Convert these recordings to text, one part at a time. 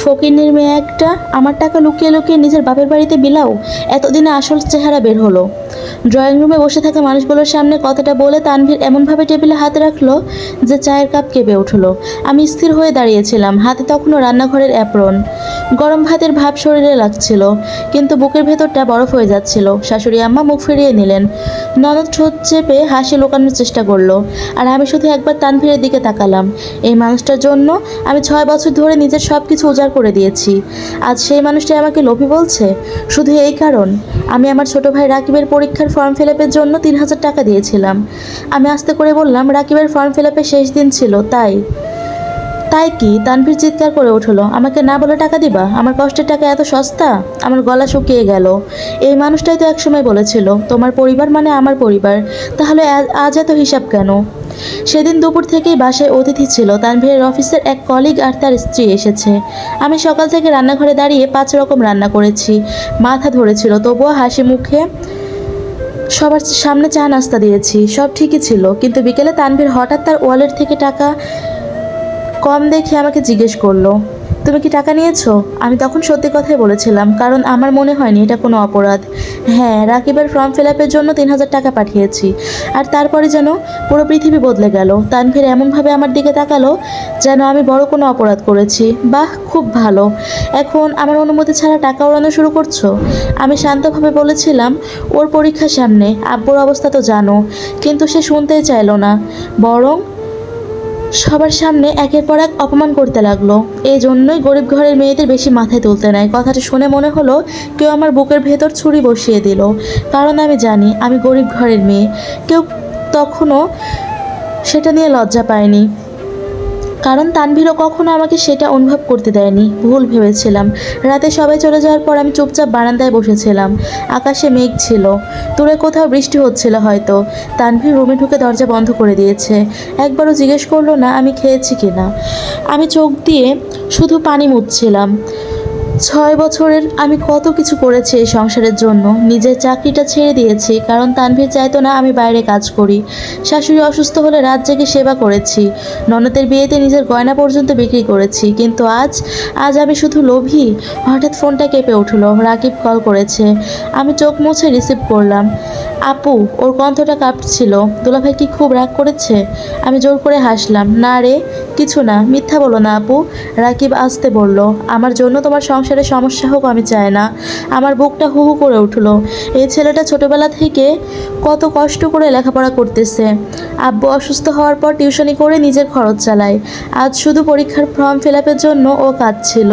ফকিন্নির মেয়ে একটা, আমার টাকা লুকিয়ে লুকিয়ে নিজের বাপের বাড়িতে বিলাও। এতদিনে আসল চেহারা বের হলো। ড্রয়িং রুমে বসে থাকা মানুষগুলোর সামনে কথাটা বলে তানভীর এমনভাবে টেবিলে হাত রাখলো যে চায়ের কাপ কেঁপে উঠলো। আমি স্থির হয়ে দাঁড়িয়েছিলাম, হাতে তখনও রান্নাঘরের অ্যাপ্রন। গরম ভাতের ভাব শরীরে লাগছিল, কিন্তু বুকের ভেতরটা বরফ হয়ে যাচ্ছিল। শাশুড়ি আম্মা মুখ ফিরিয়ে নিলেন। ননদ ঠোঁট চেপে হাসি লুকানোর চেষ্টা করলো, আর আমি শুধু একবার তানভীরের দিকে তাকালাম। এই মানুষটার জন্য আমি 6 বছর ধরে নিজের সব কিছু উজাড় করে দিয়েছি। আজ সেই মানুষটাই আমাকে লোভী বলছে, শুধু এই কারণ আমি আমার ছোট ভাই রাকিবের পরীক্ষার ফর্ম ফিল আপের জন্য 3000 টাকা দিয়েছিলাম। আমি আস্তে করে বললাম, রাকিবের ফর্ম ফিল আপের শেষ দিন ছিল তাই। তাই কি? তানভীর চিৎকার করে উঠলো, আমাকে না বলে টাকা দিবা? আমার কষ্টের টাকা এত সস্তা? আমার গলা শুকিয়ে গেল। এই মানুষটাই তো একসময় বলেছিল তোমার পরিবার মানে আমার পরিবার, তাহলে আজ এত হিসাব কেন? সেদিন দুপুর থেকেই বাসায় অতিথি ছিল। তানভীরের অফিসের এক কলিগ আর তার স্ত্রী এসেছে। আমি সকাল থেকে রান্নাঘরে দাঁড়িয়ে 5 রকম রান্না করেছি, মাথা ধরেছিল, তবুও হাসি মুখে সবার সামনে চা নাস্তা দিয়েছি। সব ঠিকই ছিল, কিন্তু বিকেলে তানভীর হঠাৎ তার ওয়ালেট থেকে টাকা কম দেখে আমাকে জিজ্ঞেস করলো, তুমি কি টাকা নিয়েছো? আমি তখন সত্যি কথাই বলেছিলাম, কারণ আমার মনে হয়নি এটা কোনো অপরাধ। হ্যাঁ, রাকিবের ফর্ম ফিল আপের জন্য 3000 টাকা পাঠিয়েছি। আর তারপরে যেন পুরো পৃথিবী বদলে গেল। তানভীর এমনভাবে আমার দিকে তাকালো যেন আমি বড় কোনো অপরাধ করেছি। বাহ, খুব ভালো। এখন আমার অনুমতি ছাড়া টাকা ওড়ানো শুরু করছো? আমি শান্তভাবে বলেছিলাম, ওর পরীক্ষার সামনে, আব্বুর অবস্থা তো জানো। কিন্তু সে শুনতেই চাইলো না, বরং সবার সামনে একের পর এক অপমান করতে লাগলো। এই জন্যই গরিব ঘরের মেয়েদের বেশি মাথায় তুলতে নেয়। কথাটা শুনে মনে হলো কেউ আমার বুকের ভেতর ছুরি বসিয়ে দিল, কারণ আমি জানি আমি গরিব ঘরের মেয়ে। কেউ তখনও সেটা নিয়ে লজ্জা পায়নি, কারণ তানভীরও কখনো আমাকে সেটা অনুভব করতে দেয়নি। ভুল ভেবেছিলাম। রাতে সবাই চলে যাওয়ার পর আমি চুপচাপ বারান্দায় বসেছিলাম। আকাশে মেঘ ছিল, দূরে কোথাও বৃষ্টি হচ্ছিল হয়তো। তানভীর রুমে ঢুকে দরজা বন্ধ করে দিয়েছে। একবারও জিজ্ঞেস করলো না আমি খেয়েছি কিনা। আমি চোখ দিয়ে শুধু পানি মুছছিলাম। 6 বছরের আমি কত কিছু করেছি এই সংসারের জন্য। নিজের চাকরিটা ছেড়ে দিয়েছি, কারণ তানভীর চাইতো না আমি বাইরে কাজ করি। শাশুড়ি অসুস্থ হলে রাত জেগে সেবা করেছি। ননদের বিয়েতে নিজের গয়না পর্যন্ত বিক্রি করেছি। কিন্তু আজ আমি শুধু লোভী। হঠাৎ ফোনটা কেঁপে উঠলো। রাকিব কল করেছে। আমি চোখ মুছে রিসিভ করলাম। আপু, ওর কণ্ঠটা কাঁপছিল। দুলাভাই কি খুব রাগ করেছে? আমি জোর করে হাসলাম। না রে, কিছু না, মিথ্যা বলো না আপু। রাকিব আস্তে বলল, আমার জন্য তোমার সংসারে সমস্যা হোক আমি চাই না। আমার বুকটা হু হু করে উঠলো। এই ছেলেটা ছোটবেলা থেকে কত কষ্ট করে লেখাপড়া করতেছে। আব্বু অসুস্থ হওয়ার পর টিউশনি করে নিজের খরচ চালায়। আজ শুধু পরীক্ষার ফর্ম ফিল আপের জন্য ও কাঁদছিল।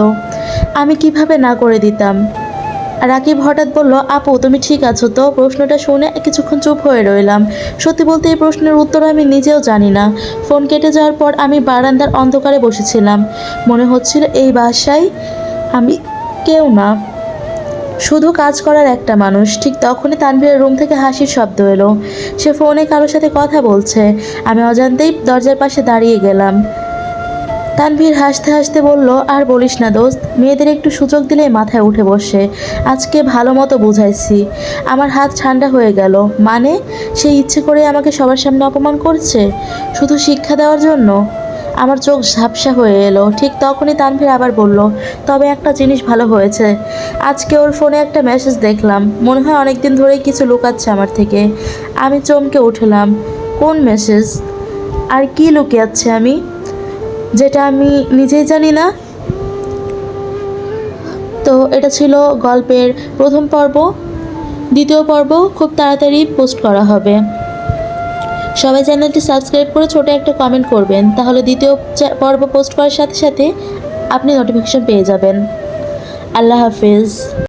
আমি কিভাবে না করে দিতাম? রাকিব হঠাৎ বলল, আপু তুমি ঠিক আছো তো? প্রশ্নটা শুনে কিছুক্ষণ চুপ হয়ে রইলাম। সত্যি বলতে এই প্রশ্নের উত্তর আমি নিজেও জানি না। ফোন কেটে যাওয়ার পর আমি বারান্দার অন্ধকারে বসেছিলাম। মনে হচ্ছিল এই বাসায় আমি কেউ না, শুধু কাজ করার একটা মানুষ। ঠিক তখনই তানভীরের রুম থেকে হাসির শব্দ এলো। সে ফোনে কারোর সাথে কথা বলছে। আমি অজান্তেই দরজার পাশে দাঁড়িয়ে গেলাম। তানভীর হাসতে হাসতে বলল, আর বলিস না দোস্ত, মেয়েদের একটু সুযোগ দিলেই মাথায় উঠে বসে। আজকে ভালো মতো বুঝাইছি। আমার হাত ঠান্ডা হয়ে গেল। মানে সে ইচ্ছে করে আমাকে সবার সামনে অপমান করছে, শুধু শিক্ষা দেওয়ার জন্য? আমার চোখ ঝাপসা হয়ে এলো। ঠিক তখনই তানভীর আবার বলল, তবে একটা জিনিস ভালো হয়েছে, আজকে ওর ফোনে একটা মেসেজ দেখলাম। মনে হয় অনেকদিন ধরেই কিছু লুকাচ্ছে আমার থেকে। আমি চমকে উঠলাম। কোন মেসেজ? আর কি লুকিয়েছে আমি, যেটা আমি নিজেই জানি না? তো এটা ছিল গল্পের প্রথম পর্ব। দ্বিতীয় পর্ব খুব তাড়াতাড়ি পোস্ট করা হবে। সবাই চ্যানেলটি সাবস্ক্রাইব করে ছোট একটা কমেন্ট করবেন, তাহলে দ্বিতীয় পর্ব পোস্ট করার সাথে সাথে আপনি নোটিফিকেশন পেয়ে যাবেন। আল্লাহ হাফিজ।